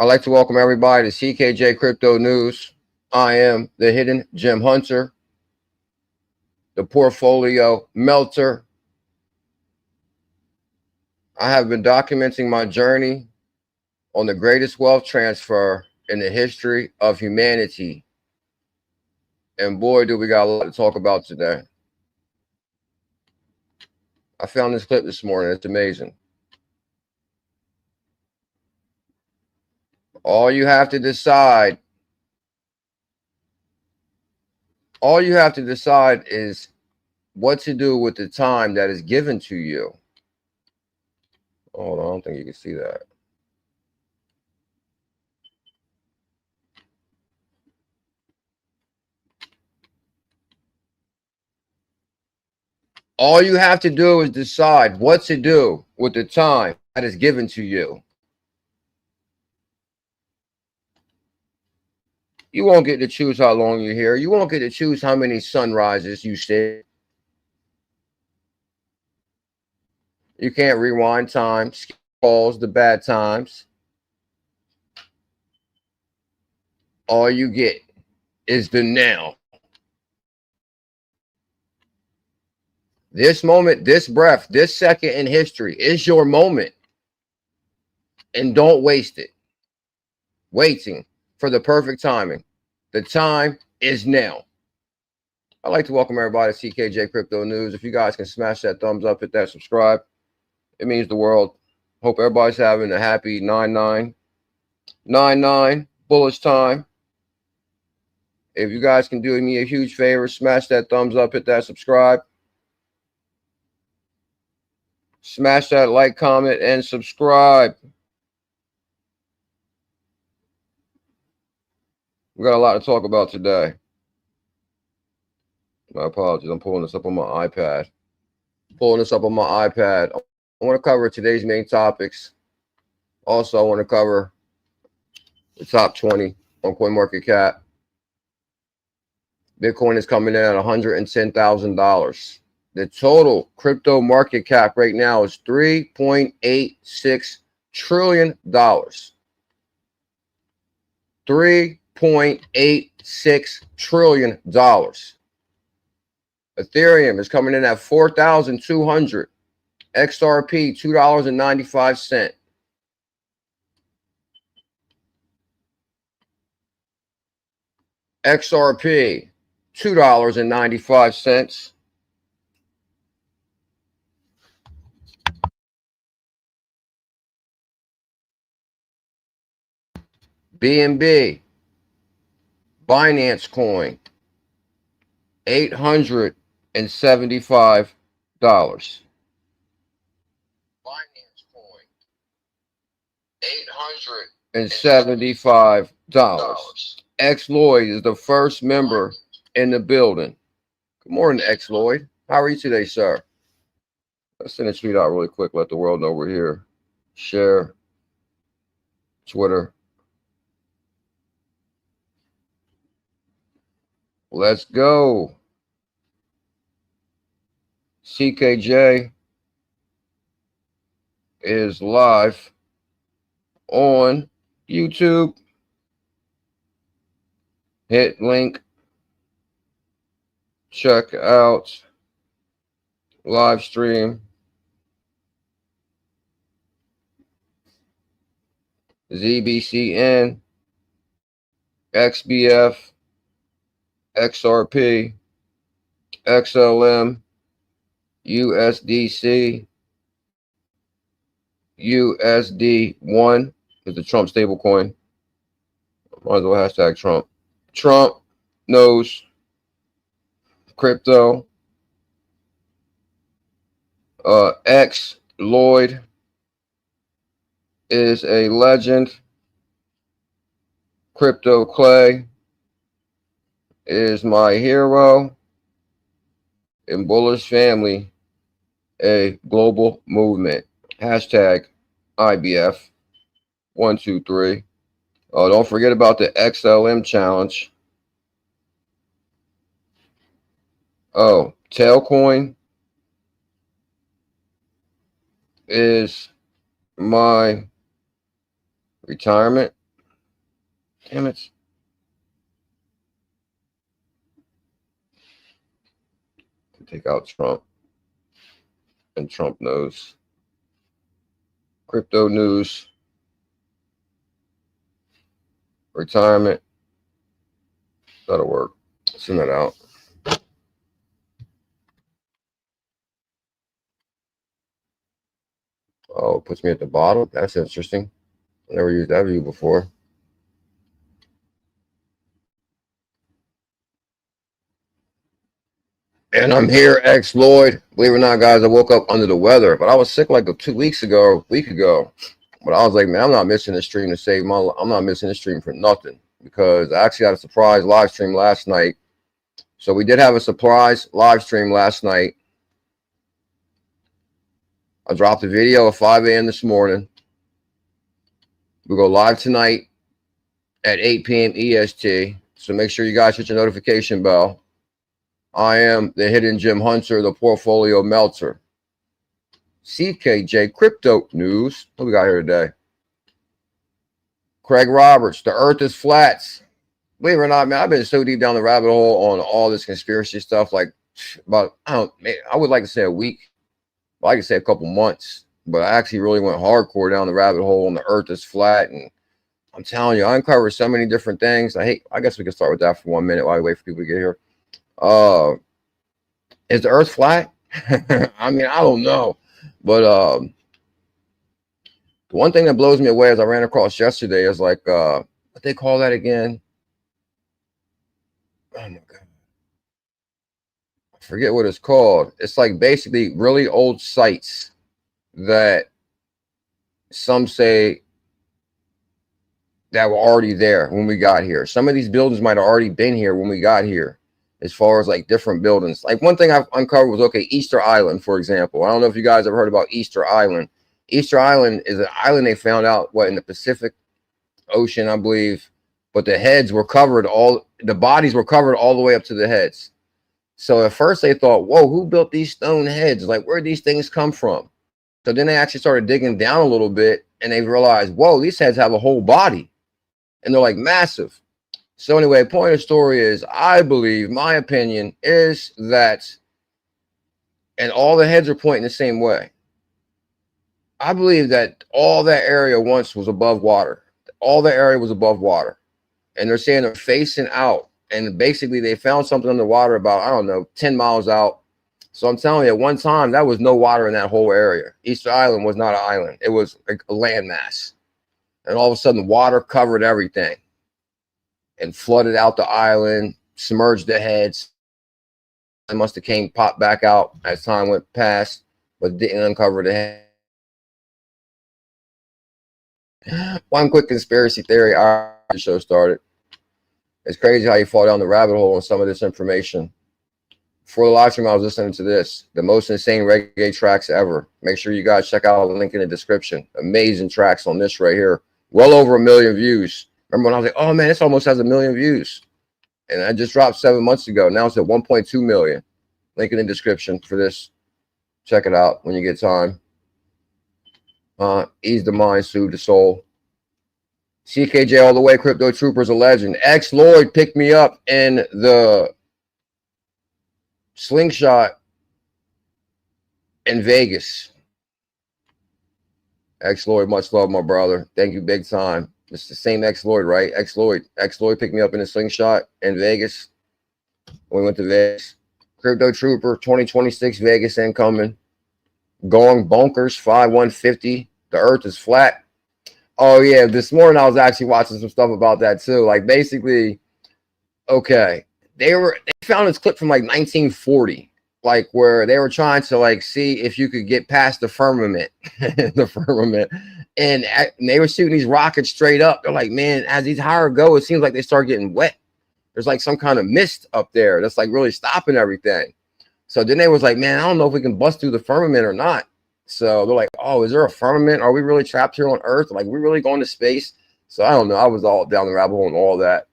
I'd like to welcome everybody to CKJ Crypto News. I am the hidden gem hunter, the portfolio melter. I have been documenting my journey on the greatest wealth transfer in the history of humanity. And boy, do we got a lot to talk about today. I found this clip this morning. It's amazing. All you have to decide is what to do with the time that is given to you. Hold on, I don't think you can see that. All you have to do is decide what to do with the time that is given to you. You won't get to choose how long you're here. You won't get to choose how many sunrises you see. You can't rewind time, skip calls, the bad times. All you get is the now. This moment, this breath, this second in history is your moment. And don't waste it. Waiting for the perfect timing. The time is now. I'd like to welcome everybody to CKJ Crypto News. If you guys can smash that thumbs up, hit that subscribe. It means the world. Hope everybody's having a happy 9999 bullish time. If you guys can do me a huge favor, smash that thumbs up, hit that subscribe. Smash that like, comment, and subscribe. We got a lot to talk about today. My apologies. I'm pulling this up on my iPad. I want to cover today's main topics. Also, I want to cover the top 20 on CoinMarketCap. Bitcoin is coming in at $110,000. The total crypto market cap right now is $3.86 trillion. $3.86 trillion. Ethereum is coming in at 4,200. XRP, $2.95. XRP, $2.95. BNB, Binance Coin, $875. Binance Coin, $875. 𝕊𝕐𝕐𝕐 is the first member in the building. Good morning, 𝕊𝕐𝕐𝕐. How are you today, sir? Let's send a tweet out really quick. Let the world know we're here. Share. Twitter. Let's go. CKJ is live on YouTube. Hit link. Check out live stream. ZBCN, XBF, XRP, XLM, USDC, USD1 is the Trump stablecoin. Might as well hashtag Trump. Trump knows crypto. 𝕊𝕐𝕐𝕐 is a legend. 𝕊𝕚𝕟𝕜𝕤 is my hero. In bullish family, a global movement. Hashtag IBF 123. Oh, don't forget about the XLM challenge. Oh, Tailcoin is my retirement. Damn it. To take out Trump. And Trump knows. Crypto news. Retirement. That'll work. Send that out. Oh, it puts me at the bottom. That's interesting. I never used that view before. And I'm here, 𝕊𝕚𝕐𝕗. Believe it or not, guys, I woke up under the weather, but I was sick like 2 weeks ago, or a week ago. But I was like, man, I'm not missing this stream to save my life. I'm not missing this stream for nothing, because I actually had a surprise live stream last night. So we did have a surprise live stream last night. I dropped a video at 5 a.m. this morning. We go live tonight at 8 p.m. EST. So make sure you guys hit your notification bell. I am the hidden gem hunter, the portfolio melter. CKJ Crypto News. What we got here today? Craig Roberts, the earth is flat. Believe it or not, man, I've been so deep down the rabbit hole on all this conspiracy stuff, like about, I would like to say a week. I can say a couple months, but I actually really went hardcore down the rabbit hole on the earth is flat. And I'm telling you, I uncovered so many different things. I guess we can start with that for 1 minute while we wait for people to get here. Is the earth flat? I mean, I don't know, but the one thing that blows me away as I ran across yesterday is like what they call that again? Oh my god, I forget what it's called. It's like basically really old sites that some say that were already there when we got here. Some of these buildings might have already been here when we got here, as far as like different buildings. Like one thing I've uncovered was, okay, Easter Island, for example. I don't know if you guys have heard about Easter Island. Easter Island is an island they found out, what, in the Pacific Ocean, I believe. But the heads were covered, the bodies were covered all the way up to the heads. So at first they thought, whoa, who built these stone heads? Like, where did these things come from? So then they actually started digging down a little bit, and they realized, whoa, these heads have a whole body. And they're like massive. So anyway, point of the story is, I believe, my opinion is that, and all the heads are pointing the same way. I believe that all that area once was above water. All the area was above water. And they're saying they're facing out. And basically they found something underwater about, I don't know, 10 miles out. So I'm telling you, at one time, that was no water in that whole area. Easter Island was not an island. It was a landmass. And all of a sudden, water covered everything and flooded out the island, submerged the heads. It must have popped back out as time went past, but didn't uncover the head. One quick conspiracy theory. The show started. It's crazy how you fall down the rabbit hole on some of this information. Before the live stream, I was listening to this, the most insane reggae tracks ever. Make sure you guys check out the link in the description. Amazing tracks on this right here. Well over 1 million views. Remember when I was like, oh man, this almost has 1 million views. And I just dropped 7 months ago. Now it's at 1.2 million. Link in the description for this. Check it out when you get time. Ease the mind, soothe the soul. CKJ all the way, Crypto Trooper's a legend. 𝕊𝕚𝕚𝕗 picked me up in the slingshot in Vegas. 𝕊𝕚𝕚𝕗, much love, my brother. Thank you big time. It's the same 𝕊𝕚𝕚𝕗, right? 𝕊𝕚𝕚𝕗 picked me up in the slingshot in Vegas. We went to Vegas. Crypto Trooper 2026 Vegas incoming. Going bonkers, 5150. The earth is flat. Oh yeah, this morning I was actually watching some stuff about that too. Like basically, okay, they found this clip from like 1940, like where they were trying to like see if you could get past the firmament, and they were shooting these rockets straight up. They're like, man, as these higher go, it seems like they start getting wet. There's like some kind of mist up there that's like really stopping everything. So then they was like, man, I don't know if we can bust through the firmament or not. So they're like, oh, is there a firmament? Are we really trapped here on Earth? Like, we really going to space? So I don't know. I was all down the rabbit hole and all that.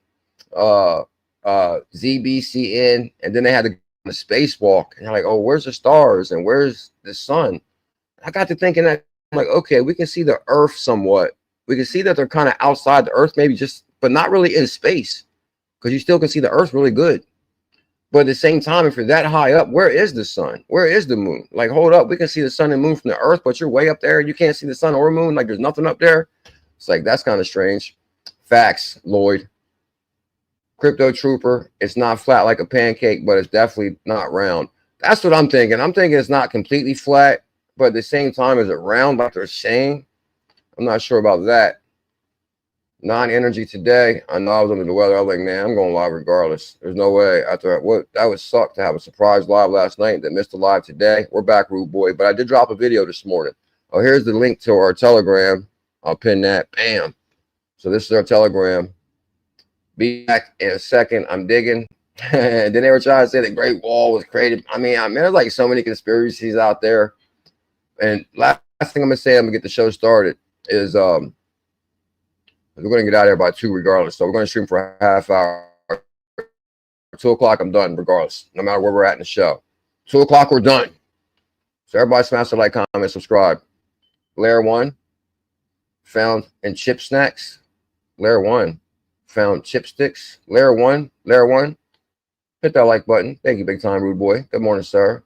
ZBCN, and then they had to go on a spacewalk. And they're like, oh, where's the stars and where's the sun? I got to thinking that, I'm like, okay, we can see the Earth somewhat. We can see that they're kind of outside the Earth, maybe just but not really in space, because you still can see the Earth really good. But at the same time, if you're that high up, where is the sun? Where is the moon? Like, hold up, we can see the sun and moon from the Earth, but you're way up there and you can't see the sun or moon. Like, there's nothing up there. It's like, that's kind of strange. Facts, Lloyd. Crypto Trooper, it's not flat like a pancake, but it's definitely not round. That's what I'm thinking. I'm thinking it's not completely flat, but at the same time, is it round like they're saying? I'm not sure about that. Non-energy today. I know I was under the weather. I was like, man, I'm going live regardless. There's no way. After what, that would suck to have a surprise live last night that missed the live today. We're back, Rude Boy. But I did drop a video this morning. Oh, here's the link to our Telegram. I'll pin that. Bam. So this is our Telegram. Be back in a second. I'm digging. And then they were trying to say the Great Wall was created. I mean, there's like so many conspiracies out there. And last thing I'm gonna say, I'm gonna get the show started, is we're gonna get out of here by 2 regardless. So we're gonna stream for a half hour. 2 o'clock, I'm done regardless, no matter where we're at in the show. 2 o'clock, we're done. So everybody smash the like, comment, subscribe. Layer 1 found in chip snacks. Layer 1 found chipsticks. Layer 1. Hit that like button. Thank you, big time, Rude Boy. Good morning, sir.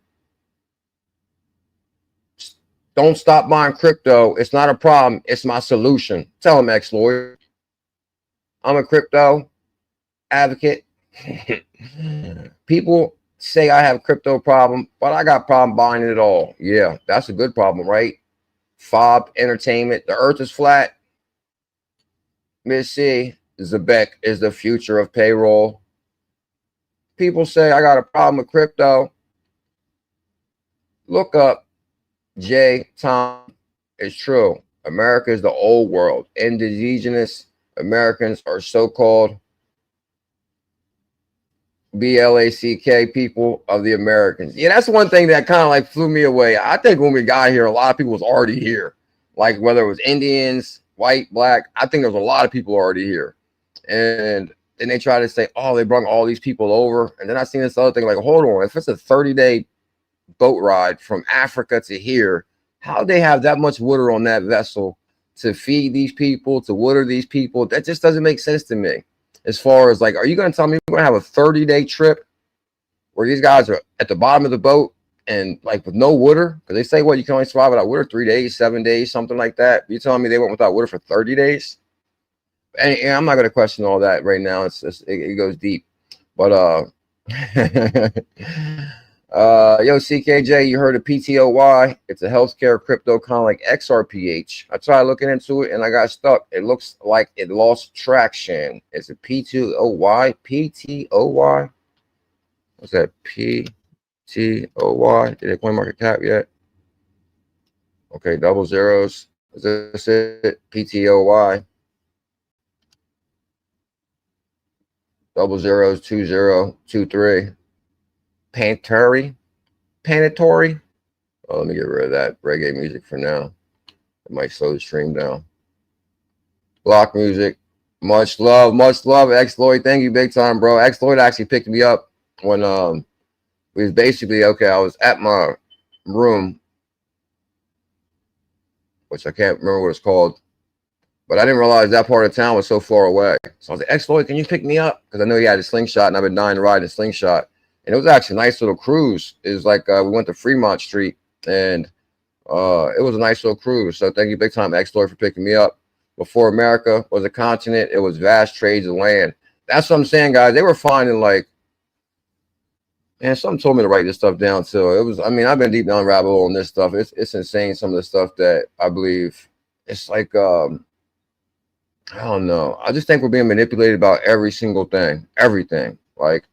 Don't stop buying crypto. It's not a problem. It's my solution. Tell him, X-Lloyd. I'm a crypto advocate. People say I have a crypto problem, but I got a problem buying it all. Yeah, that's a good problem, right? Fob Entertainment. The earth is flat. Miss C. Zebec is the future of payroll. People say I got a problem with crypto. Look up J. Tom. It's true. America is the old world. Indigenous Americans are so-called BLACK people of the Americans. Yeah, that's one thing that kind of like flew me away. I think when we got here, a lot of people was already here. Like whether it was Indians, white, black, I think there's a lot of people already here. And then they try to say, oh, they brought all these people over. And then I seen this other thing, like, hold on, if it's a 30-day boat ride from Africa to here, how they have that much water on that vessel to feed these people, to water these people? That just doesn't make sense to me. As far as like, are you going to tell me we're going to have a 30-day trip where these guys are at the bottom of the boat and like with no water? Because they say, what, you can only survive without water 3 days, 7 days, something like that. You're telling me they went without water for 30 days? And I'm not going to question all that right now. It goes deep. But yo, CKJ, you heard of PTOY? It's a healthcare crypto kind of like XRPH. I tried looking into it and I got stuck. It looks like it lost traction. It's a PTOY. PTOY. What's that? PTOY. Did they coin market cap yet? Okay, double zeros. Is this it? PTOY. Double zeros, 2023. Pantatory. Oh, let me get rid of that reggae music for now. It might slow the stream down. Block music. Much love, X-Lloyd. Thank you, big time, bro. X-Lloyd actually picked me up when we was basically I was at my room, which I can't remember what it's called. But I didn't realize that part of town was so far away. So I was like, X-Lloyd, can you pick me up? Because I know he had a slingshot, and I've been dying to ride a slingshot. And it was actually a nice little cruise. It was like we went to Fremont Street, and it was a nice little cruise. So thank you big time, X-Lloyd, for picking me up. Before America was a continent, it was vast trades of land. That's what I'm saying, guys. They were finding like, man, someone told me to write this stuff down too. It was, I mean, I've been deep down rabbit hole on this stuff. It's insane, some of the stuff that I believe. It's like I don't know. I just think we're being manipulated about every single thing, everything. Like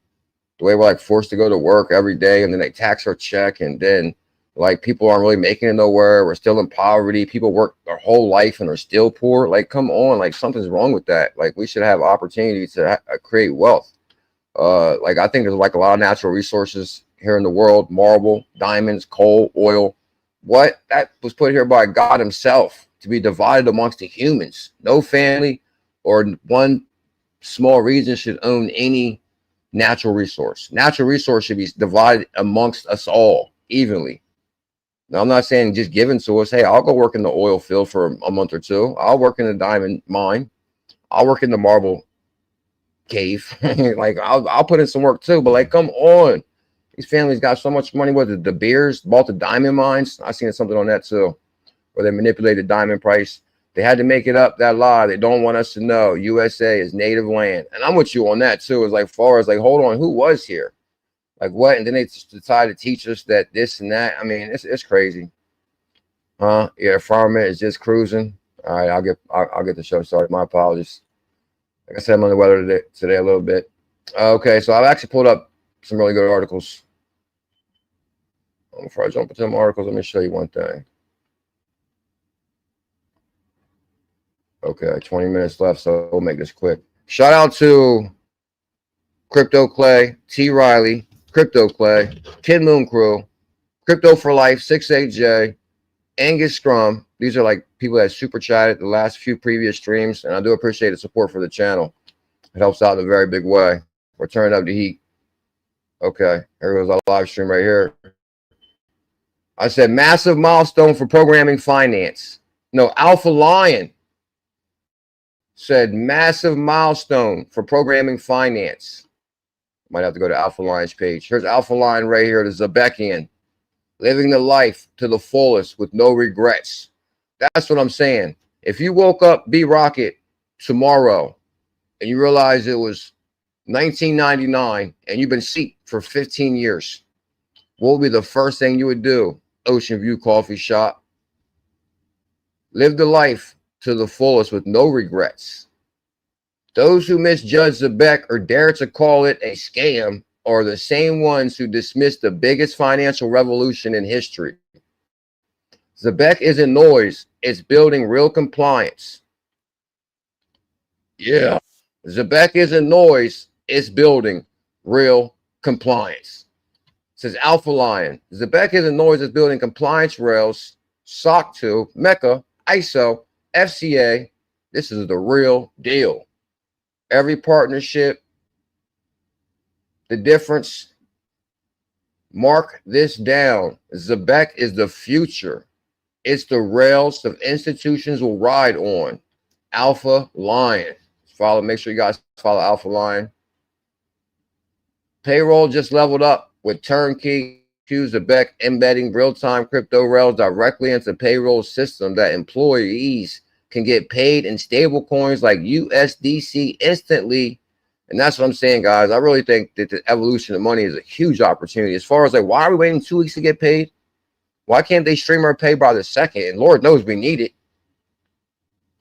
the way we're like forced to go to work every day, and then they tax our check, and then like people aren't really making it nowhere. We're still in poverty. People work their whole life and are still poor. Like, come on, like something's wrong with that. Like we should have opportunity to create wealth. Like I think there's like a lot of natural resources here in the world: marble, diamonds, coal, oil. What that was put here by God Himself to be divided amongst the humans. No family or one small region should own any natural resource. Natural resource should be divided amongst us all evenly. Now, I'm not saying just given to us. Hey, I'll go work in the oil field for a month or two. I'll work in the diamond mine. I'll work in the marble cave. Like I'll put in some work too, but like, come on. These families got so much money. What the Bears bought the diamond mines? I seen something on that too, where they manipulated diamond price. They had to make it up, that lie. They don't want us to know USA is native land. And I'm with you on that too. It's like, far as like, hold on, who was here? Like what? And then they just decide to teach us that this and that. I mean, it's crazy. Huh? Yeah, farmer is just cruising. All right, I'll get the show started. My apologies. Like I said, I'm on the weather today a little bit. Okay, so I've actually pulled up some really good articles. Before I jump into them articles, let me show you one thing. Okay, 20 minutes left, so we'll make this quick. Shout out to Crypto Clay, T. Riley, Crypto Clay, Kid Moon Crew, Crypto for Life, 68J, Angus Scrum. These are like people that super chatted the last few previous streams, and I do appreciate the support for the channel. It helps out in a very big way. We're turning up the heat. Okay, here goes our live stream right here. I said massive milestone for programming finance. No, Alpha Lion said massive milestone for programming finance. Might have to go to Alpha Lion's page. Here's Alpha Lion right here, the Zebekian. Living the life to the fullest with no regrets. That's what I'm saying. If you woke up B-Rocket tomorrow and you realize it was 1999 and you've been asleep for 15 years, what would be the first thing you would do? Ocean View Coffee Shop. Live the life to the fullest with no regrets. Those who misjudge Zebec or dare to call it a scam are the same ones who dismiss the biggest financial revolution in history. Zebec isn't noise, it's building real compliance. Yeah, Zebec isn't noise, it's building real compliance. Says Alpha Lion. Zebec isn't noise, it's building compliance rails, SOC 2, Mecca, ISO, FCA. This is the real deal. Every partnership, the difference. Mark this down. Zebec is the future. It's the rails of institutions will ride on. Alpha Lion. Follow. Make sure you guys follow Alpha Lion. Payroll just leveled up with turnkey Zebec embedding real-time crypto rails directly into payroll system that employees can get paid in stable coins like USDC instantly. And that's what I'm saying, guys. I really think that the evolution of money is a huge opportunity. As far as like, why are we waiting 2 weeks to get paid? Why can't they stream our pay by the second? And Lord knows we need it.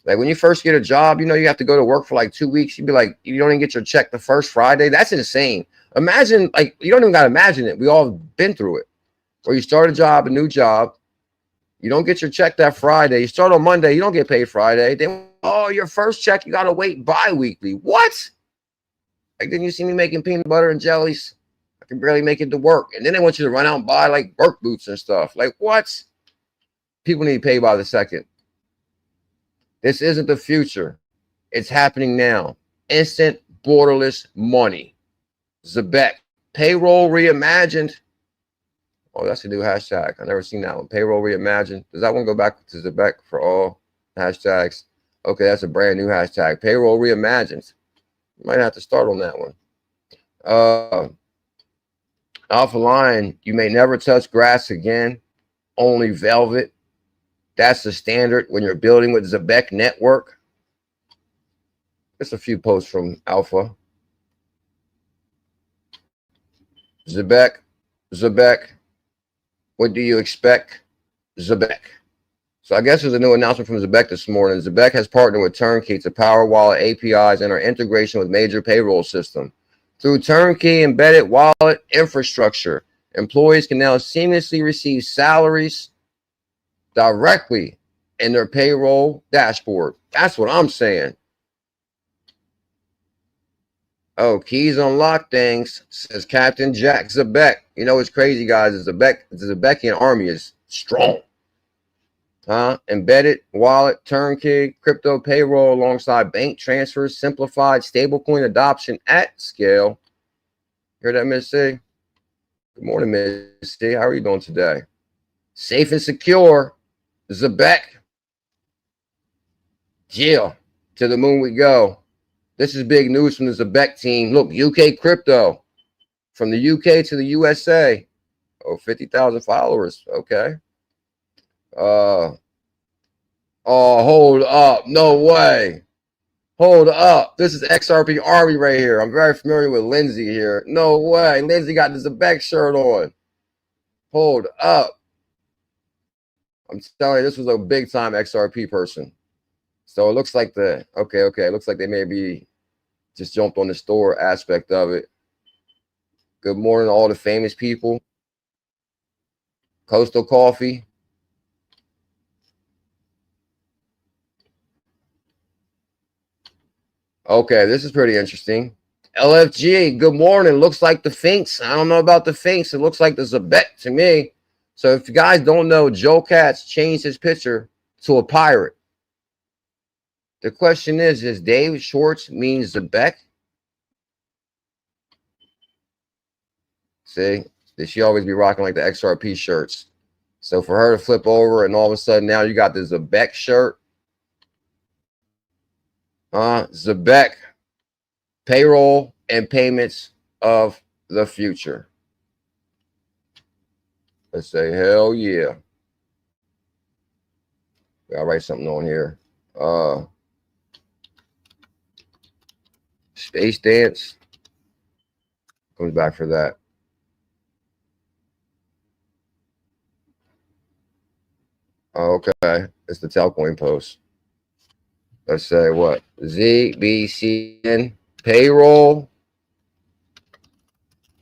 Like when you first get a job, you know, you have to go to work for like 2 weeks. You'd be like, you don't even get your check the first Friday. That's insane. Imagine, like, you don't even got to imagine it. We all been through it. Where you start a job, a new job. You don't get your check that Friday. You start on Monday. You don't get paid Friday. Then, oh, your first check, you got to wait bi-weekly. What? Like, didn't you see me making peanut butter and jellies? I can barely make it to work. And then they want you to run out and buy, like, work boots and stuff. Like, what? People need to pay by the second. This isn't the future. It's happening now. Instant, borderless money. Zebec. Payroll reimagined. Oh, that's a new hashtag. I've never seen that one. Payroll reimagined. Does that one go back to Zebec for all hashtags? Okay, that's a brand new hashtag. Payroll reimagined. Might have to start on that one. Alpha Lion, you may never touch grass again. Only velvet. That's the standard when you're building with Zebec network. Just a few posts from Alpha. Zebec. What do you expect? Zebec. So I guess there's a new announcement from Zebec this morning. Zebec has partnered with Turnkey to power wallet APIs and our integration with major payroll system. Through Turnkey embedded wallet infrastructure, employees can now seamlessly receive salaries directly in their payroll dashboard. That's what I'm saying. Oh, keys unlock things, says Captain Jack Zebec. You know what's crazy, guys? The Zebekian army is strong. Embedded wallet, turnkey, crypto payroll alongside bank transfers, simplified stablecoin adoption at scale. Hear that, Miss C? Good morning, Miss C. How are you doing today? Safe and secure. Zebec. Yeah, to the moon we go. This is big news from the Zebec team. Look, UK crypto from the UK to the USA. Oh, 50,000 followers. Okay. Oh, hold up. No way. Hold up. This is XRP Army right here. I'm very familiar with Lindsay here. No way. Lindsay got the Zebec shirt on. Hold up. I'm telling you, this was a big time XRP person. So it looks like the, okay. It looks like they maybe just jumped on the store aspect of it. Good morning to all the famous people. Coastal Coffee. Okay, this is pretty interesting. LFG, good morning. Looks like the Finks. I don't know about the Finks. It looks like the Zebec to me. So if you guys don't know, Joe Katz changed his picture to a pirate. The question is Dave Schwartz means Zebec? See, she always be rocking like the XRP shirts. So for her to flip over and all of a sudden now you got the Zebec shirt. Zebec, payroll and payments of the future. Let's say, hell yeah. I'll write something on here. Space Dance. Comes back for that. Okay. It's the Telcoin post. Let's say what? ZBCN, payroll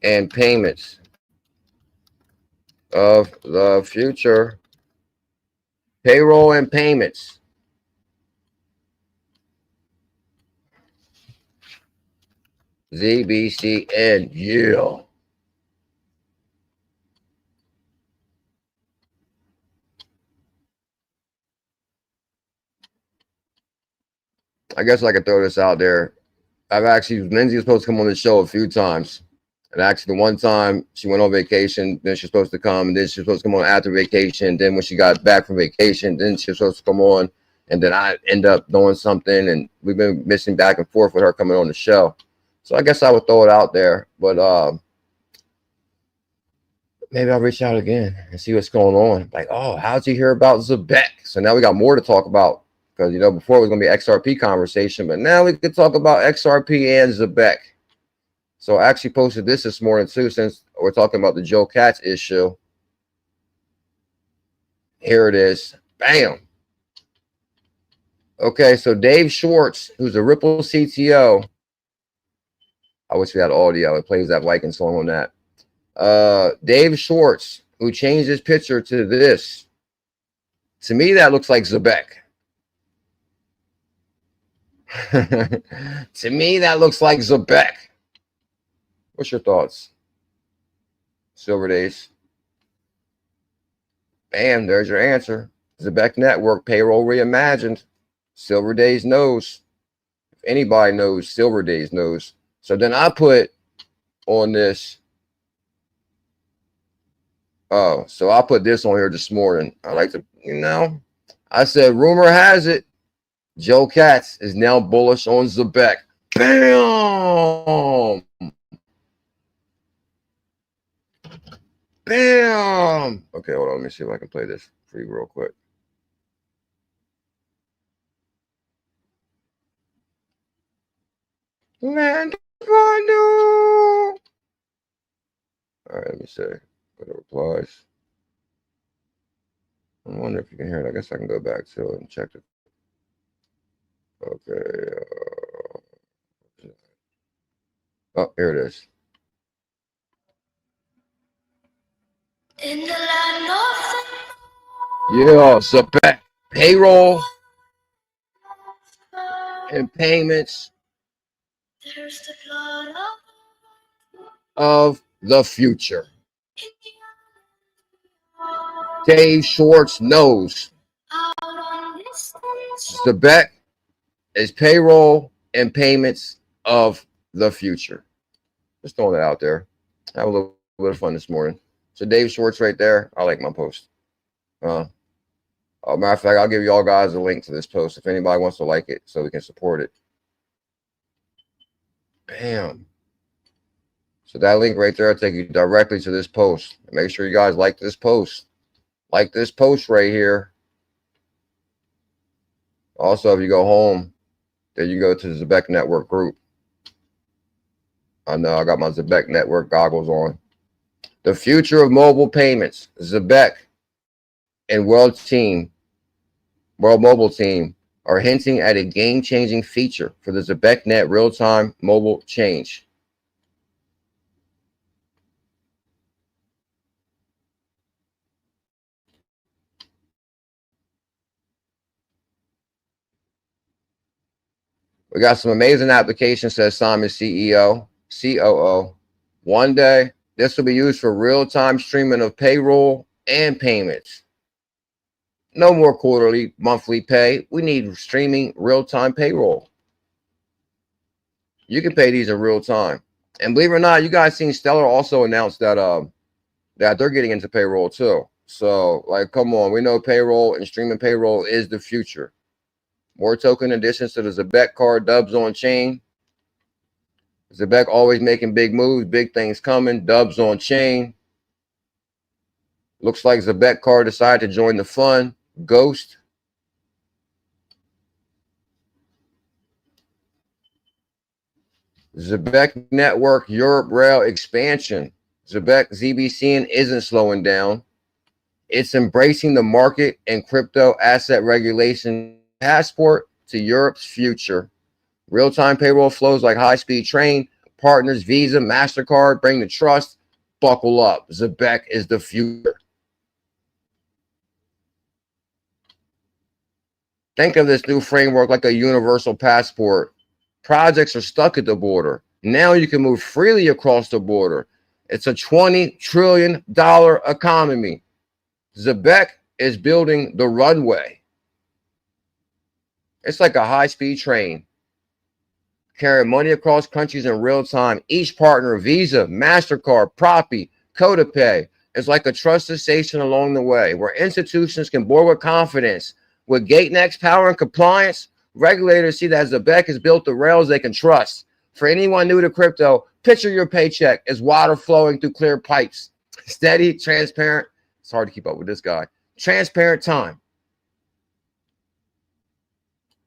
and payments of the future. Payroll and payments. ZBCN, yeah. I guess I could throw this out there. Lindsay was supposed to come on the show a few times. And actually, the one time she went on vacation, then she's supposed to come, and then she's supposed to come on after vacation. Then when she got back from vacation, then she was supposed to come on, and then I end up doing something, and we've been missing back and forth with her coming on the show. So I guess I would throw it out there, but maybe I'll reach out again and see what's going on. Like, oh, how'd you hear about Zebec? So now we got more to talk about because, you know, before it was going to be XRP conversation, but now we could talk about XRP and Zebec. So I actually posted this morning too, since we're talking about the Joe Katz issue. Here it is. Bam. Okay, so Dave Schwartz, who's a Ripple CTO. I wish we had audio. It plays that Viking song on that. Dave Schwartz, who changed his picture to this. To me, that looks like Zebec. To me, that looks like Zebec. What's your thoughts? Silver Days. Bam, there's your answer. Zebec Network, payroll reimagined. Silver Days knows. If anybody knows, Silver Days knows. So then I put on this. Oh, so I put this on here this morning. I like to, you know, I said, rumor has it, Joe Katz is now bullish on Zebec. Bam! Bam! Okay, hold on. Let me see if I can play this for you real quick. Land all right, let me see. Go to replies. I wonder if you can hear it. I guess I can go back to it and check it. Okay. Oh, here it is. In the land of yeah, Zebec, payroll and payments of the future. Dave Schwartz knows Zebec is payroll and payments of the future. Just throwing that out there. Have a little bit of fun this morning. So Dave Schwartz right there. I like my post. Matter of fact, I'll give you all guys a link to this post if anybody wants to like it so we can support it. Bam. So that link right there will take you directly to this post. Make sure you guys like this post. Like this post right here. Also, if you go home, then you go to the Zebec Network group. I know I got my Zebec Network goggles on. The future of mobile payments. Zebec and World Mobile Team are hinting at a game-changing feature for the ZebecNet real-time mobile change. We got some amazing applications, says Simon COO. One day, this will be used for real-time streaming of payroll and payments. No more quarterly, monthly pay. We need streaming real-time payroll. You can pay these in real time. And believe it or not, you guys seen Stellar also announced that that they're getting into payroll too. So, like, come on, we know payroll and streaming payroll is the future. More token additions to the Zebec card, dubs on chain. Zebec always making big moves, big things coming, dubs on chain. Looks like Zebec card decided to join the fun. Ghost. Zebec Network Europe Rail expansion. Zebec ZBCN isn't slowing down. It's embracing the market and crypto asset regulation passport to Europe's future. Real-time payroll flows like high-speed train. Partners Visa, MasterCard bring the trust. Buckle up. Zebec is the future. Think of this new framework like a universal passport. Projects are stuck at the border. Now you can move freely across the border. It's a $20 trillion economy. Zebec is building the runway. It's like a high-speed train, carrying money across countries in real time. Each partner, Visa, MasterCard, Propi, CodaPay, is like a trusted station along the way, where institutions can board with confidence. With GateNext power and compliance, regulators see that Zebec has built the rails they can trust. For anyone new to crypto, picture your paycheck as water flowing through clear pipes. Steady, transparent. It's hard to keep up with this guy. Transparent time.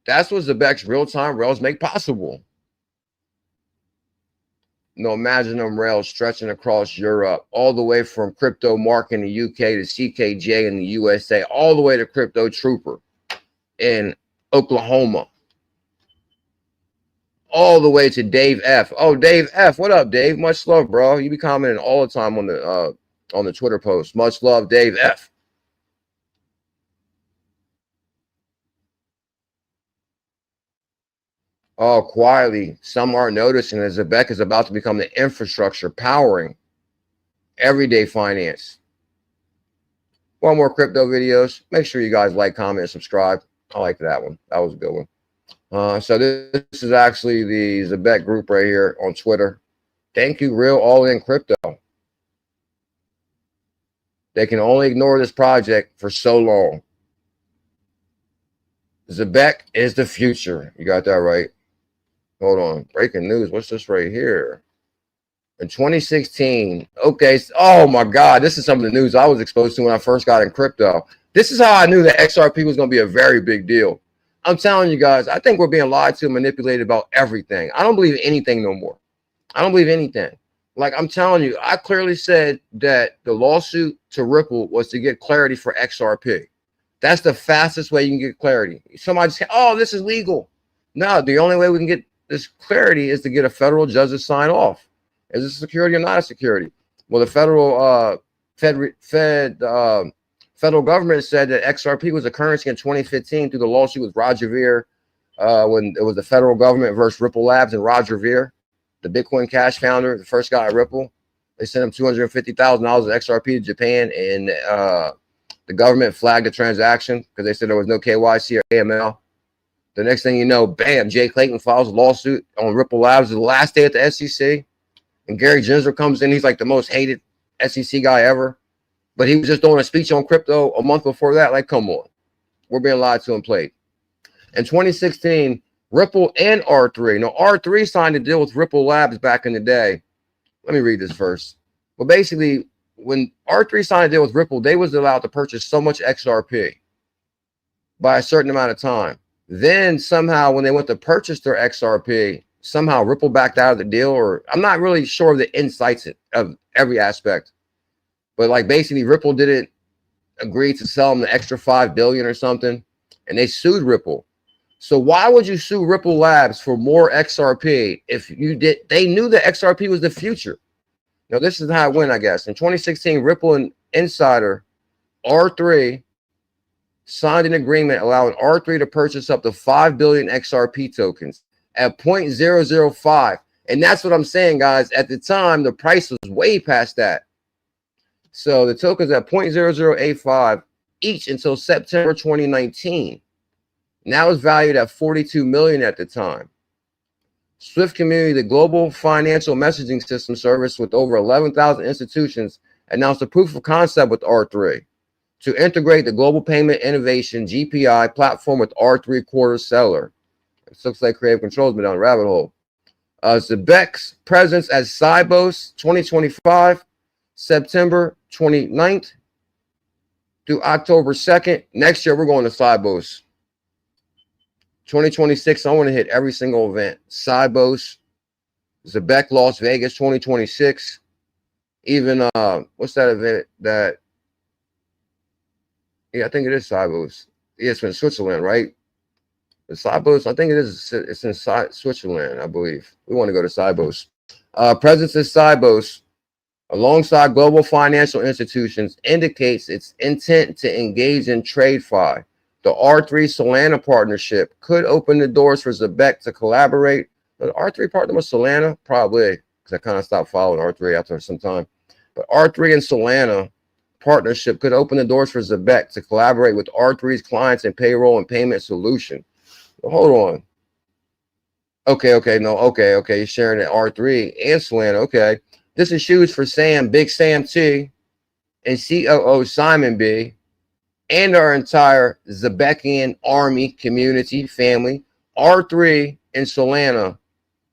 That's what Zebec's real-time rails make possible. Imagine them rails stretching across Europe, all the way from Crypto Mark in the UK to CKJ in the USA, all the way to Crypto Trooper in Oklahoma, all the way to Dave F. Oh, Dave F. What up, Dave? Much love, bro. You be commenting all the time on the Twitter post. Much love, Dave F. Oh, quietly, some are noticing that Zebec is about to become the infrastructure powering everyday finance. Want more crypto videos? Make sure you guys like, comment, and subscribe. I like that one. That was a good one. So this is actually the Zebec group right here on Twitter. Thank you, Real All In Crypto. They can only ignore this project for so long. Zebec is the future. You got that right. Hold on. Breaking news. What's this right here? In 2016. Okay. Oh my God. This is some of the news I was exposed to when I first got in crypto. This is how I knew that XRP was going to be a very big deal. I'm telling you guys, I think we're being lied to and manipulated about everything. I don't believe anything no more. I don't believe anything. Like, I'm telling you, I clearly said that the lawsuit to Ripple was to get clarity for XRP. That's the fastest way you can get clarity. Somebody say, oh, this is legal. No, the only way we can get this clarity is to get a federal judge to sign off. Is it security or not a security? Well, the federal federal government said that XRP was a currency in 2015 through the lawsuit with Roger Ver, when it was the federal government versus Ripple Labs and Roger Ver, the Bitcoin Cash founder, the first guy at Ripple. They sent him $250,000 of XRP to Japan, and the government flagged the transaction because they said there was no KYC or AML. The next thing you know, bam, Jay Clayton files a lawsuit on Ripple Labs the last day at the SEC. And Gary Gensler comes in. He's like the most hated SEC guy ever. But he was just doing a speech on crypto a month before that. Like, come on. We're being lied to and played. In 2016, Ripple and R3. Now, R3 signed a deal with Ripple Labs back in the day. Let me read this first. Well, basically, when R3 signed a deal with Ripple, they was allowed to purchase so much XRP by a certain amount of time. Then somehow when they went to purchase their XRP, somehow Ripple backed out of the deal, or I'm not really sure of the insights of every aspect. But like basically Ripple didn't agree to sell them the extra 5 billion or something, and they sued Ripple. So why would you sue Ripple Labs for more XRP if you did? They knew that XRP was the future. Now this is how it went, I guess. In 2016, Ripple and insider R3 signed an agreement allowing R3 to purchase up to 5 billion XRP tokens at 0.005. And that's what I'm saying, guys. At the time, the price was way past that. So the tokens at 0.0085 each until September 2019. Now it's valued at 42 million at the time. Swift Community, the global financial messaging system service with over 11,000 institutions, announced a proof of concept with R3 to integrate the global payment innovation GPI platform with R3 quarter seller. It looks like Creative Control's been down a rabbit hole. Zebec's presence at Sibos 2025, September 29th through October 2nd. Next year, we're going to Sibos. 2026, I want to hit every single event. Sibos, Zebec, Las Vegas, 2026. Even, what's that event that, yeah, I think it is Sibos. Yeah, it's in Switzerland, right? The Sibos, I think it is, it's in Switzerland, I believe. We want to go to Sibos. Presence at Sibos, alongside global financial institutions, indicates its intent to engage in TradeFi. The R3 Solana partnership could open the doors for Zebec to collaborate. The R3 partner with Solana? Probably, because I kind of stopped following R3 after some time. But R3 and Solana partnership could open the doors for Zebec to collaborate with R3's clients in payroll and payment solution. Well, hold on. Okay, you're sharing at R3 and Solana. Okay. This is huge for Sam, Big Sam T, and COO Simon B, and our entire Zebecian army, community, family. R3 and Solana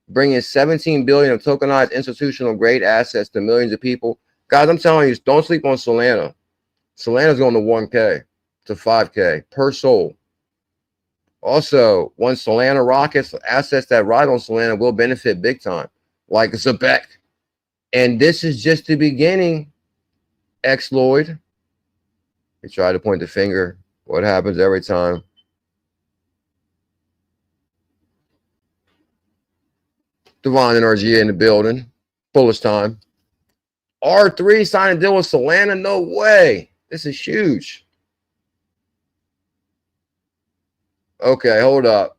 bringing 17 billion of tokenized institutional grade assets to millions of people. Guys, I'm telling you, don't sleep on Solana. Solana's going to 1K to 5K per soul. Also, when Solana rockets, assets that ride on Solana will benefit big time, like Zebec. And this is just the beginning, Lloyd. He tried to point the finger. What happens every time? Devon NRG in the building. Bullish time. R3 signed a deal with Solana? No way. This is huge. Okay, hold up.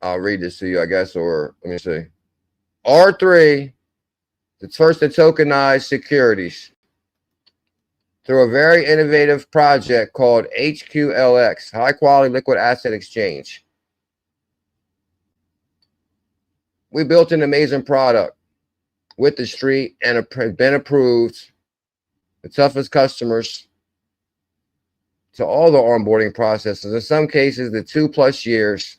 I'll read this to you, I guess, or let me see. R3, the first to tokenize securities through a very innovative project called HQLX, High Quality Liquid Asset Exchange. We built an amazing product with the street and been approved. The toughest customers to all the onboarding processes. In some cases, the 2+ years.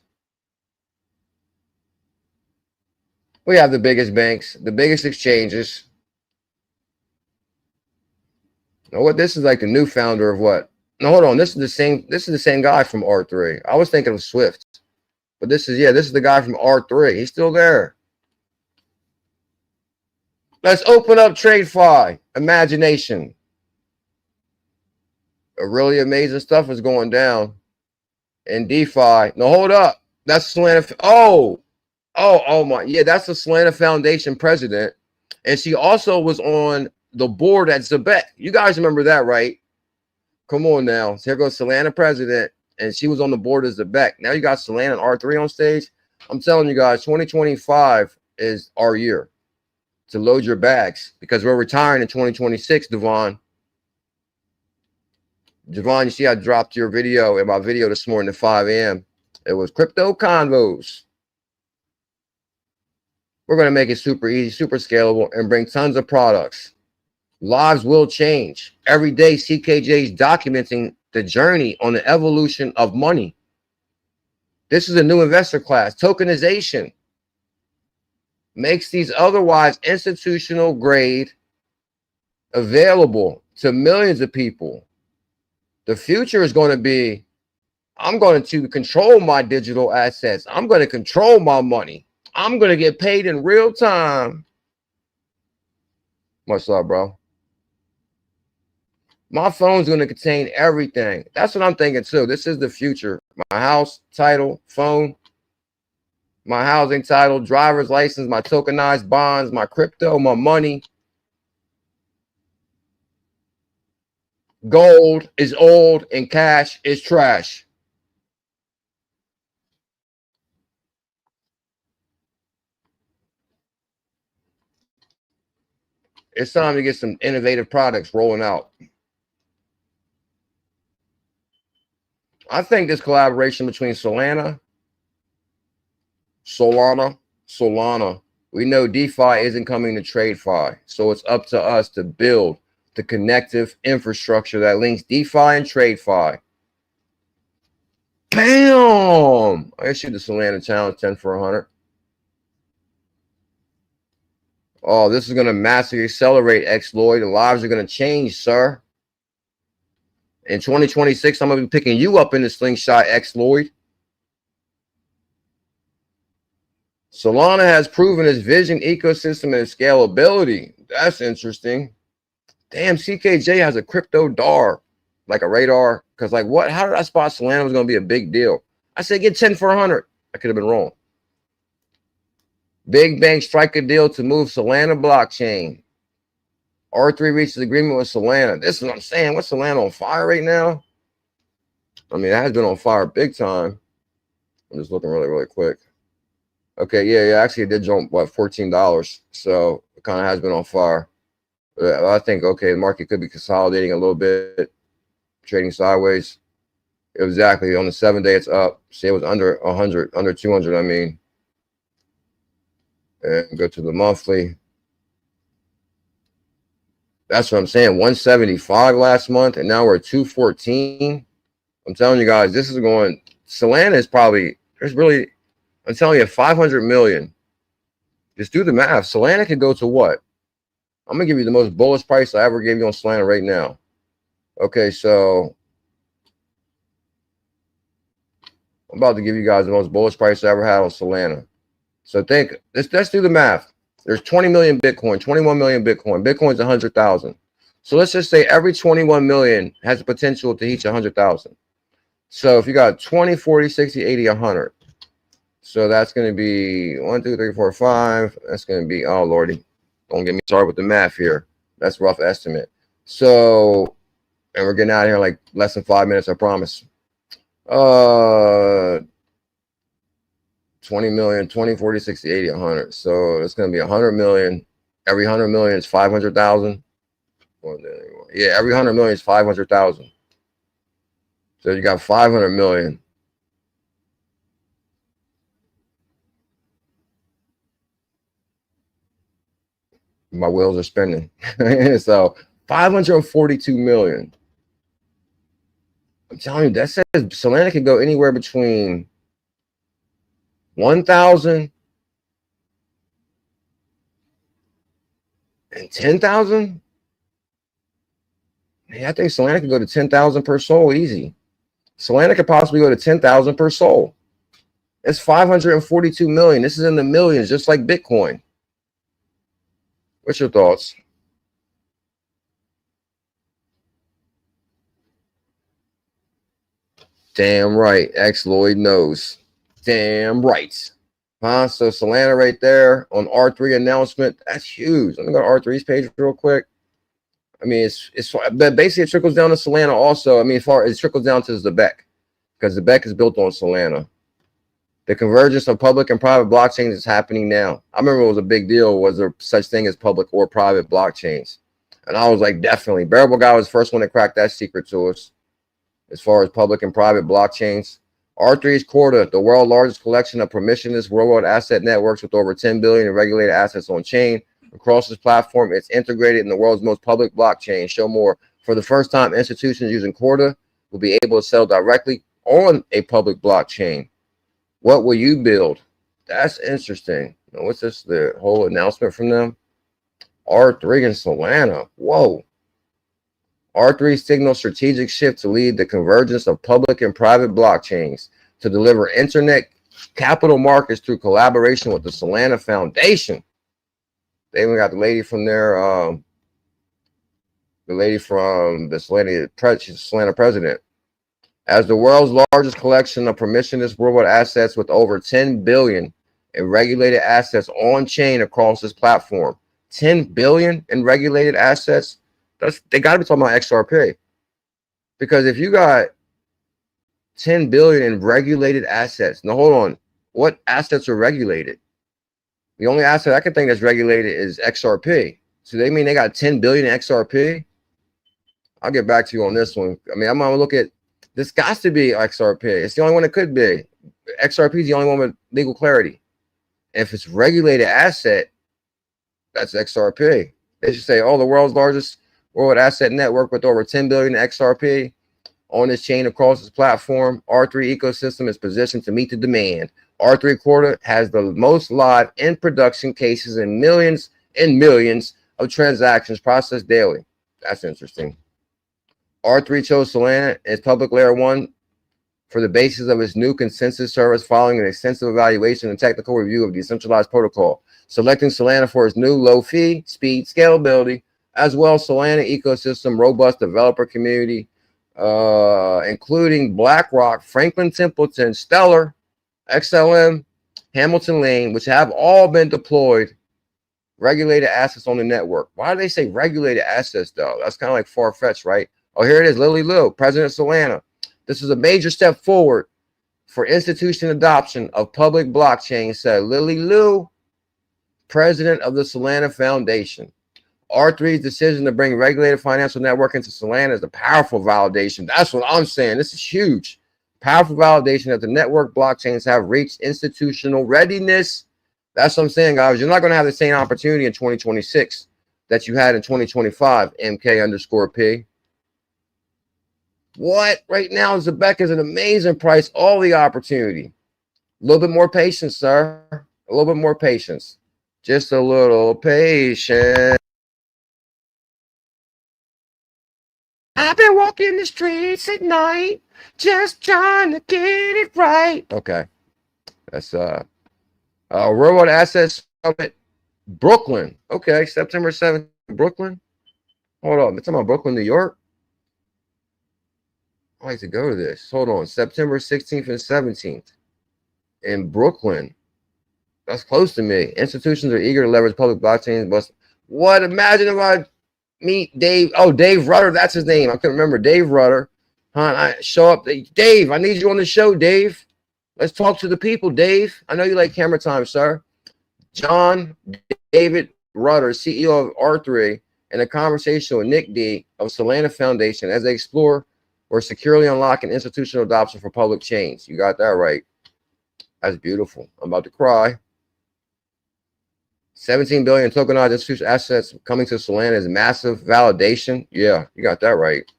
We have the biggest banks, the biggest exchanges. Now, what this is like the new founder of what? No, hold on. This is the same guy from R3. I was thinking of Swift, but this is the guy from R3. He's still there. Let's open up TradeFi. Imagination. A really amazing stuff is going down in DeFi. No, hold up. That's Solana. Oh my. Yeah, that's the Solana Foundation president. And she also was on the board at Zebec. You guys remember that, right? Come on now. So here goes Solana president, and she was on the board of Zebec. Now you got Solana and R3 on stage. I'm telling you guys, 2025 is our year to load your bags because we're retiring in 2026, Devon. Devon, you see I dropped your video in my video this morning at 5 a.m. It was crypto convos. We're going to make it super easy, super scalable, and bring tons of products. Lives will change. Every day, CKJ is documenting the journey on the evolution of money. This is a new investor class. Tokenization makes these otherwise institutional grade available to millions of people. The future is going to be, I'm going to control my digital assets. I'm going to control my money. I'm going to get paid in real time. Much love, bro. My phone's going to contain everything. That's what I'm thinking too. This is the future. My house, title, phone, my housing title, driver's license, my tokenized bonds, my crypto, my money. Gold is old and cash is trash. It's time to get some innovative products rolling out. I think this collaboration between Solana, we know DeFi isn't coming to TradeFi, so it's up to us to build the connective infrastructure that links DeFi and TradeFi. Bam! I issued the Solana challenge 10 for 100. Oh, this is going to massively accelerate 𝕊𝕚𝕗. The lives are going to change, sir. In 2026, I'm going to be picking you up in the slingshot, 𝕊𝕚𝕗. Solana has proven its vision, ecosystem, and its scalability. That's interesting. Damn, CKJ has a crypto DAR, like a radar. Because, like, what? How did I spot Solana was going to be a big deal? I said, get 10 for 100. I could have been wrong. Big bank strike a deal to move Solana blockchain. R3 reaches agreement with Solana. This is what I'm saying. What's Solana on fire right now? I mean, it has been on fire big time. I'm just looking really, really quick. Okay, yeah. Actually, it did jump, what, $14. So it kind of has been on fire. But I think, okay, the market could be consolidating a little bit, trading sideways. Exactly. On the 7-day, it's up. See, it was under 100, under 200, I mean. And go to the monthly. That's what I'm saying. 175 last month, and now we're at 214. I'm telling you guys, this is going. Solana is probably, there's really, I'm telling you, 500 million. Just do the math. Solana could go to what? I'm going to give you the most bullish price I ever gave you on Solana right now. Okay, so I'm about to give you guys the most bullish price I ever had on Solana. So think, let's do the math. There's 20 million Bitcoin, 21 million Bitcoin. Bitcoin's 100,000. So let's just say every 21 million has the potential to reach 100,000. So if you got 20, 40, 60, 80, 100. So that's going to be 1, 2, 3, 4, 5. That's going to be, oh, Lordy. Don't get me started with the math here. That's a rough estimate. So, and we're getting out of here in like less than 5 minutes, I promise. 20 million, 20, 40, 60, 80, 100. So it's going to be 100 million. Every 100 million is 500,000. Yeah, every 100 million is 500,000. So you got 500 million. My wheels are spinning. So 542 million. I'm telling you, that says Solana can go anywhere between 1,000 and 10,000. Yeah, I think Solana could go to 10,000 per soul easy. Solana could possibly go to 10,000 per soul. It's 542 million. This is in the millions, just like Bitcoin. What's your thoughts? Damn right. 𝕊𝕚𝕗 knows. Damn right. Huh? So Solana right there on R3 announcement. That's huge. Let me go to R3's page real quick. I mean, it's but basically it trickles down to Solana also. I mean, it trickles down to Zebec, because Zebec is built on Solana. The convergence of public and private blockchains is happening now. I remember it was a big deal. Was there such thing as public or private blockchains? And I was like, definitely. 𝕝𝕚𝕟𝕝 was the first one to crack that secret to us as far as public and private blockchains. R3 is Corda, the world's largest collection of permissionless worldwide asset networks with over 10 billion in regulated assets on chain. Across this platform, it's integrated in the world's most public blockchain. Show more. For the first time, institutions using Corda will be able to sell directly on a public blockchain. What will you build? That's interesting. What's this? The whole announcement from them? R3 and Solana. Whoa. R3 signals strategic shift to lead the convergence of public and private blockchains to deliver internet capital markets through collaboration with the Solana Foundation. They even got the lady from there, the Solana president. As the world's largest collection of permissionless worldwide assets with over 10 billion in regulated assets on chain across this platform. 10 billion in regulated assets. They got to be talking about XRP. Because if you got 10 billion in regulated assets, now hold on, what assets are regulated? The only asset I can think that's regulated is XRP. So they mean they got 10 billion in XRP? I'll get back to you on this one. I mean, I'm gonna look at this. Got to be XRP. It's the only one it could be. XRP is the only one with legal clarity. And if it's regulated asset, that's XRP. They should say, oh, the world's largest world asset network with over 10 billion in XRP on this chain across this platform. R3 ecosystem is positioned to meet the demand. R3 Quarter has the most live in production cases and millions of transactions processed daily. That's interesting. R3 chose Solana as public layer 1 for the basis of its new consensus service following an extensive evaluation and technical review of the decentralized protocol, selecting Solana for its new low fee, speed, scalability, as well as Solana ecosystem, robust developer community, including BlackRock, Franklin Templeton, Stellar, XLM, Hamilton Lane, which have all been deployed regulated assets on the network. Why do they say regulated assets, though? That's kind of like far-fetched, right? Oh, here it is, 𝕊𝕤𝕤, President of Solana. This is a major step forward for institution adoption of public blockchain, said 𝕊𝕤𝕤, President of the Solana Foundation. R3's decision to bring regulated financial network into Solana is a powerful validation. That's what I'm saying. This is huge. Powerful validation that the network blockchains have reached institutional readiness. That's what I'm saying, guys. You're not going to have the same opportunity in 2026 that you had in 2025, MK_P. What? Right now, Zebec is an amazing price. All the opportunity. A little bit more patience, sir. A little bit more patience. Just a little patience. I've been walking the streets at night, just trying to get it right. Okay. That's Worldwide Assets Summit, Brooklyn. Okay, September 7th, Brooklyn. Hold on. It's talking about Brooklyn, New York. I like to go to this. Hold on. September 16th and 17th in Brooklyn. That's close to me. Institutions are eager to leverage public blockchains. But what? Imagine if I meet Dave. Oh, Dave Rudder. That's his name. I couldn't remember. Dave Rudder. I show up. Dave, I need you on the show, Dave. Let's talk to the people, Dave. I know you like camera time, sir. John David Rudder, CEO of R3, in a conversation with Nick D of Solana Foundation as they explore or securely unlocking institutional adoption for public chains. You got that right. That's beautiful. I'm about to cry. 17 billion tokenized institutional assets coming to Solana is massive validation. Yeah, you got that right.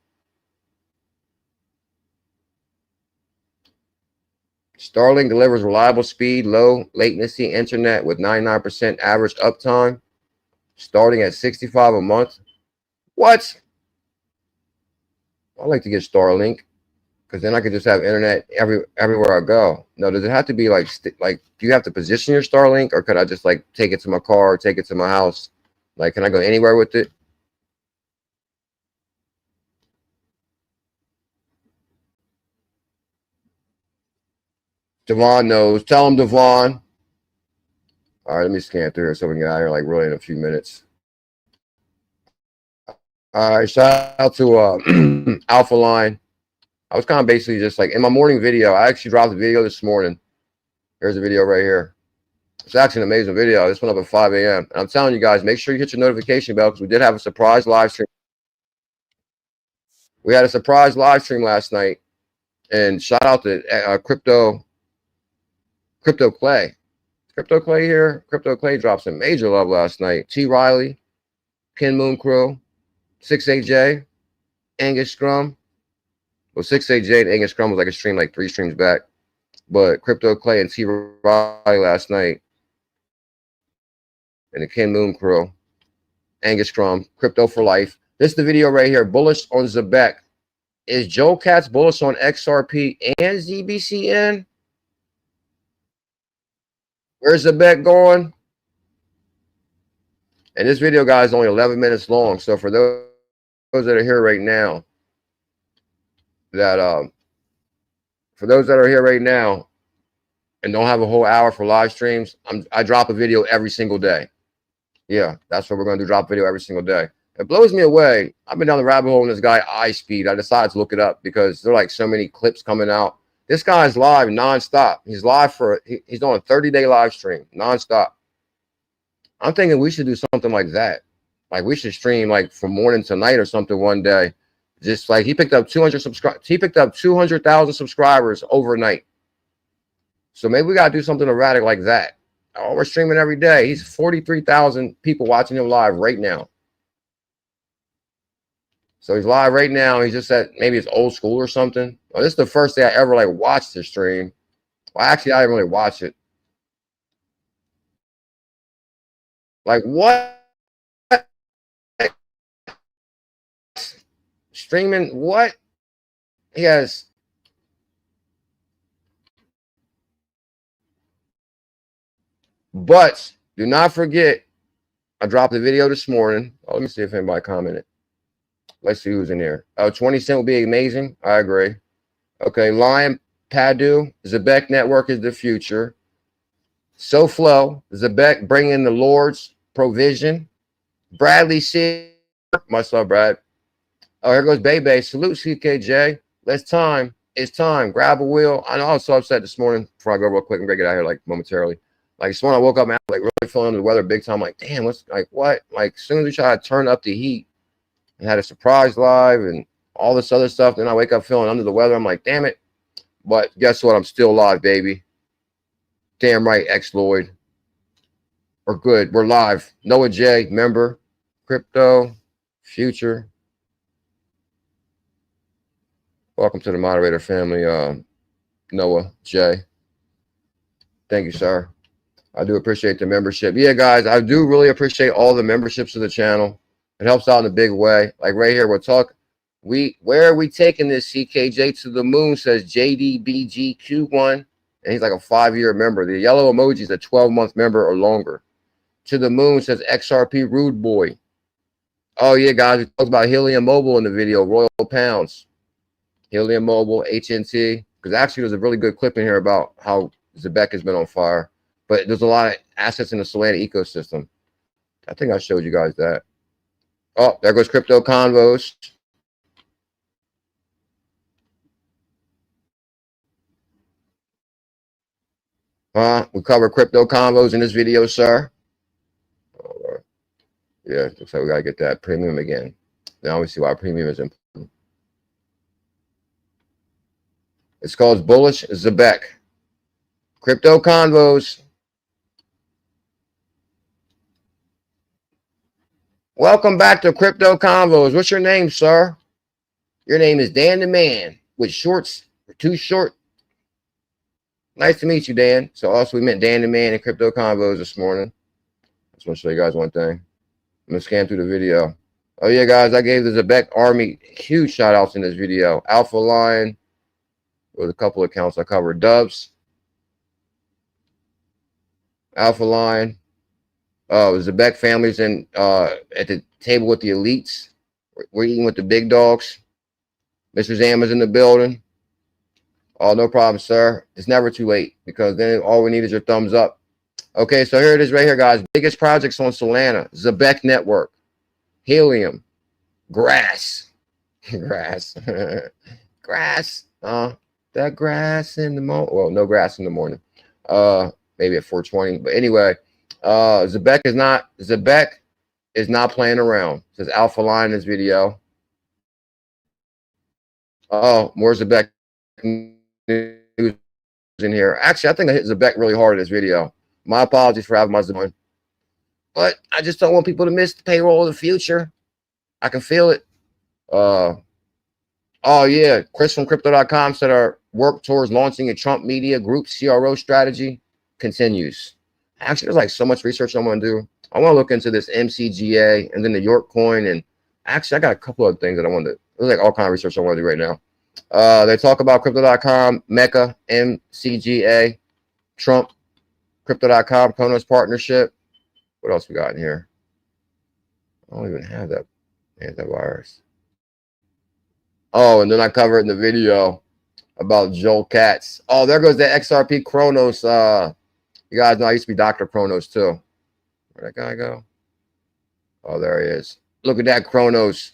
Starlink delivers reliable speed, low latency internet with 99% average uptime, starting at $65 a month. What? I like to get Starlink because then I could just have internet everywhere I go. No, does it have to be like do you have to position your Starlink, or could I just like take it to my car, take it to my house? Like, can I go anywhere with it? Devon knows. Tell him, Devon. All right, let me scan through here so we can get out of here like really in a few minutes. All right, shout out to Alpha Line. I was kind of basically just like in my morning video. I actually dropped a video this morning. Here's a video right here. It's actually an amazing video. This went up at 5 a.m. And I'm telling you guys, make sure you hit your notification bell because we did have a surprise live stream. We had a surprise live stream last night. And shout out to Crypto Clay. Crypto Clay here. Crypto Clay dropped some major love last night. T. Riley, Ken Moon Crew, 68J, Angus Scrum. Well, 68J and Angus Scrum was like a stream like 3 streams back. but Crypto Clay and 𝕊𝕚𝕟𝕤 last night, and the 𝕊𝕚𝕟𝕤𝕤 crew, Angus Crumb, Crypto for Life. This is the video right here. Bullish on Zebec. Is Joe Katz bullish on XRP and ZBCN? Where's Zebec going? And this video, guys, is only 11 minutes long. So for those that are here right now, and don't have a whole hour for live streams, I drop a video every single day. Yeah, that's what we're going to do. Drop a video every single day. It blows me away. I've been down the rabbit hole in this guy iSpeed. I decided to look it up because there are like so many clips coming out. This guy's live nonstop. He's live he's doing a 30-day live stream nonstop. I'm thinking we should do something like that. Like we should stream like from morning to night or something one day. Just like he picked up 200,000 subscribers overnight. So maybe we got to do something erratic like that. Oh, we're streaming every day. He's 43,000 people watching him live right now. So he's live right now. He's just at, maybe it's old school or something. Oh, this is the first day I ever like watched the stream. Well, actually, I didn't really watch it. Like what? Streaming what? He has. But do not forget, I dropped the video this morning. Oh, let me see if anybody commented. Let's see who's in here. Oh, 20 cent would be amazing. I agree. Okay, 𝕤𝕚𝕚 Zebec network is the future. SoFlo, Zebec bringing the Lord's provision. Bradley C. Much love, Brad. Oh, here goes Bebe. Salute, CKJ. It's time. Grab a wheel. I know I was so upset this morning. Before I go real quick, I'm gonna get out of here like momentarily. Like this morning I woke up, man, like really feeling under the weather big time. Like, damn, what's like what? Like as soon as we try to turn up the heat and had a surprise live and all this other stuff, then I wake up feeling under the weather. I'm like, damn it. But guess what? I'm still live, baby. Damn right, 𝕊𝕚𝕟𝕤. We're good. We're live. Noah J, member, crypto, future. Welcome to the moderator family, Noah J. Thank you, sir. I do appreciate the membership. Yeah, guys, I do really appreciate all the memberships to the channel. It helps out in a big way. Like right here, we'll talk. Where are we taking this? CKJ to the moon, says JDBGQ1. And he's like a 5-year member. The yellow emoji is a 12-month member or longer. To the moon, says XRP Rude Boy. Oh, yeah, guys, we talked about 𝕊𝕚𝕚𝕚 in the video. Royal Pounds. 𝕊𝕚𝕚𝕚𝕚, HNT. Because actually, there's a really good clip in here about how Zebec has been on fire. But there's a lot of assets in the Solana ecosystem. I think I showed you guys that. Oh, there goes Crypto Convos. We cover Crypto Convos in this video, sir. All right. Yeah, looks like we got to get that premium again. Now we see why premium is important. It's called Bullish Zebec. Crypto Convos. Welcome back to Crypto Convos. What's your name, sir? Your name is Dan the Man with shorts, too short. Nice to meet you, Dan. So also we met Dan the Man in Crypto Convos this morning. I just want to show you guys one thing. I'm going to scan through the video. Oh, yeah, guys, I gave the Zebec Army huge shout-outs in this video. Alpha Lion. There was a couple of accounts I covered. Dubs. Alpha Lion. Zebec families in at the table with the elites. We're eating with the big dogs. Mr. Zama's in the building. Oh, no problem, sir. It's never too late because then all we need is your thumbs up. Okay, so here it is right here, guys. Biggest projects on Solana. Zebec Network. Helium. Grass. Grass. Grass. That grass in the morning. Well, no grass in the morning. Maybe at 4:20. But anyway. Zebec is not playing around. Says Alpha Line in this video. Oh, more Zebec news in here. Actually, I think I hit Zebec really hard in this video. My apologies for having my Zebec. But I just don't want people to miss the payroll of the future. I can feel it. Oh yeah, Chris from crypto.com said our work towards launching a Trump media group CRO strategy continues. Actually, there's like so much research I want to do. I want to look into this MCGA and then the York coin, and actually I got a couple of things that I want to. There's like all kind of research I want to do right now. They talk about crypto.com, Mecca, MCGA, Trump, crypto.com, Kronos partnership. What else we got in here? I don't even have that antivirus. Oh, and then I covered in the video about Joel Katz. Oh, there goes the XRP Kronos. You guys know I used to be Dr. Kronos too. Where'd that guy go? Oh, there he is. Look at that Kronos.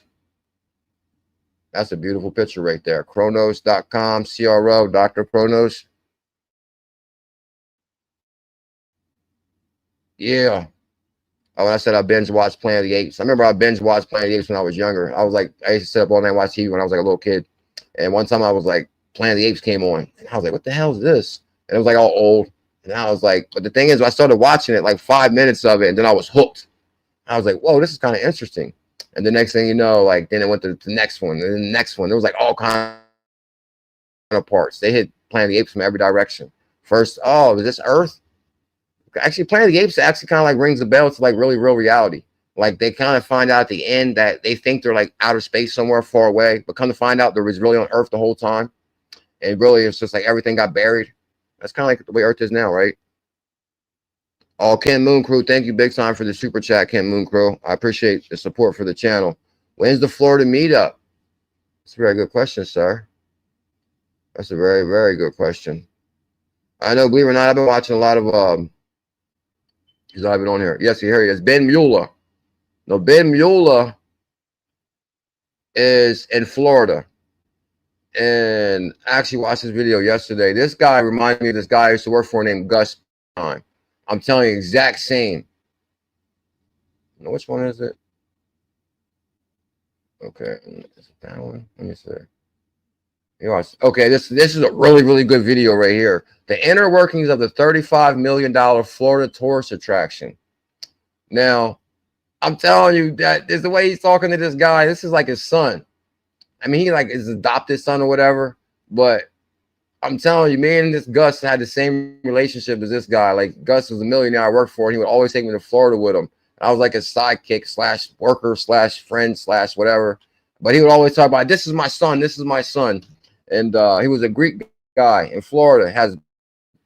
That's a beautiful picture right there. Kronos.com, CRO, Dr. Kronos. Yeah. Oh, when I said I binge watched Planet of the Apes. I remember I binge watched Planet of the Apes when I was younger. I was like, I used to sit up all night and watch TV when I was like a little kid. And one time I was like, Planet of the Apes came on. And I was like, what the hell is this? And it was like all old. And I was like, but the thing is, I started watching it like 5 minutes of it, and then I was hooked. I was like, whoa, this is kind of interesting. And the next thing you know, like then it went to the next one, and then the next one. There was like all kinds of parts. They hit Planet of the Apes from every direction. First, oh, is this Earth? Actually, Planet of the Apes actually kind of like rings a bell to like really real reality. Like they kind of find out at the end that they think they're like outer space somewhere far away, but come to find out there was really on Earth the whole time. And really, it's just like everything got buried. That's kind of like the way Earth is now, right? Oh, Ken Moon Crew, thank you big time for the super chat, Ken Moon Crew. I appreciate the support for the channel. When's the Florida meetup? That's a very good question, sir. That's a very, very good question. I know, believe it or not, I've been watching a lot of he's not even on here. Yes, here he is. 𝕝𝕚𝕟𝕚𝕚. No, 𝕝𝕚𝕚𝕟𝕚 is in Florida. And I actually watched this video yesterday. This guy reminded me of this guy I used to work for named Gus Time. I'm telling you, exact same. You know, which one is it? Okay, is it that one? Let me see. You know, okay, this is a really, really good video right here. The inner workings of the $35 million Florida tourist attraction. Now, I'm telling you that is the way he's talking to this guy. This is like his son. I mean, he like his adopted son or whatever. But I'm telling you, me and this Gus had the same relationship as this guy. Like Gus was a millionaire I worked for, and he would always take me to Florida with him. I was like a sidekick slash worker slash friend slash whatever. But he would always talk about, this is my son, this is my son. And he was a Greek guy in Florida, has a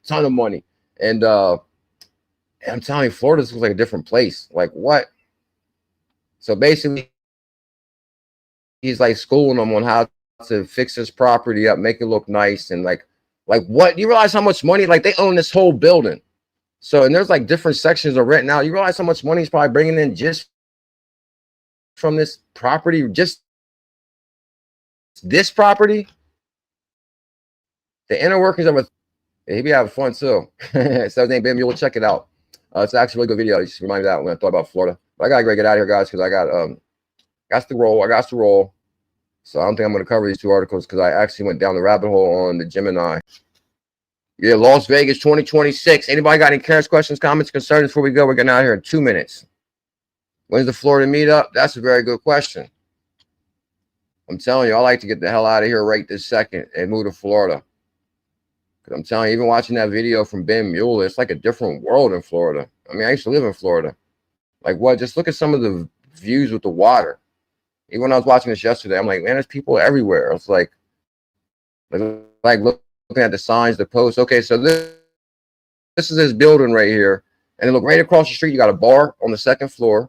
ton of money. And I'm telling you, Florida looks like a different place. Like what? So basically, he's like schooling them on how to fix his property up, make it look nice, and like what? You realize how much money? Like they own this whole building. So and there's like different sections of rent now. You realize how much money he's probably bringing in just from this property, just this property. The inner workings of a he be having fun too. So his name 𝕝𝕚𝕟𝕚𝕚. Check it out. It's actually a really good video. You just reminded me of that when I thought about Florida. But I gotta get out of here, guys, because I got to roll. I got to roll. So I don't think I'm going to cover these two articles because I actually went down the rabbit hole on the Gemini. Yeah, Las Vegas 2026. Anybody got any cares, questions, comments, concerns before we go? We're getting out of here in 2 minutes. When's the Florida meetup? That's a very good question. I'm telling you, I like to get the hell out of here right this second and move to Florida. Because I'm telling you, even watching that video from 𝕝𝕚𝕟𝕚𝕚, it's like a different world in Florida. I mean, I used to live in Florida. Like what? Just look at some of the views with the water. Even when I was watching this yesterday, I'm like, man, there's people everywhere. It's like looking at the signs, the posts. Okay, so this is this building right here. And then look right across the street, you got a bar on the second floor.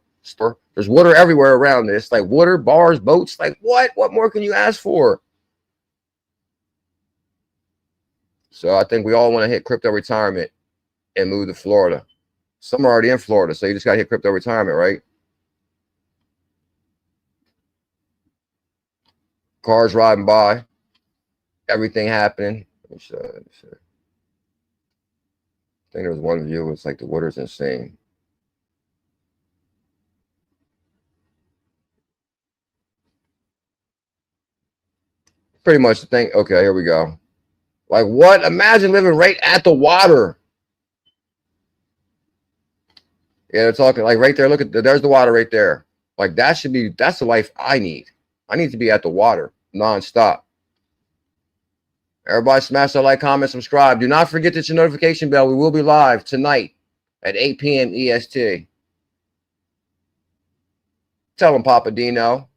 There's water everywhere around this. Like water, bars, boats. Like what? What more can you ask for? So I think we all want to hit crypto retirement and move to Florida. Some are already in Florida, so you just got to hit crypto retirement, right? Cars riding by, everything happening. I think there was one view. It's like the water's insane. Pretty much the thing. Okay, here we go. Like what? Imagine living right at the water. Yeah, they're talking like right there. Look at there's the water right there. Like that should be. That's the life I need. I need to be at the water. non-stop. Everybody smash that like, comment, subscribe. Do not forget to hit your notification bell. We will be live tonight at 8 p.m. EST. Tell them Papa Dino.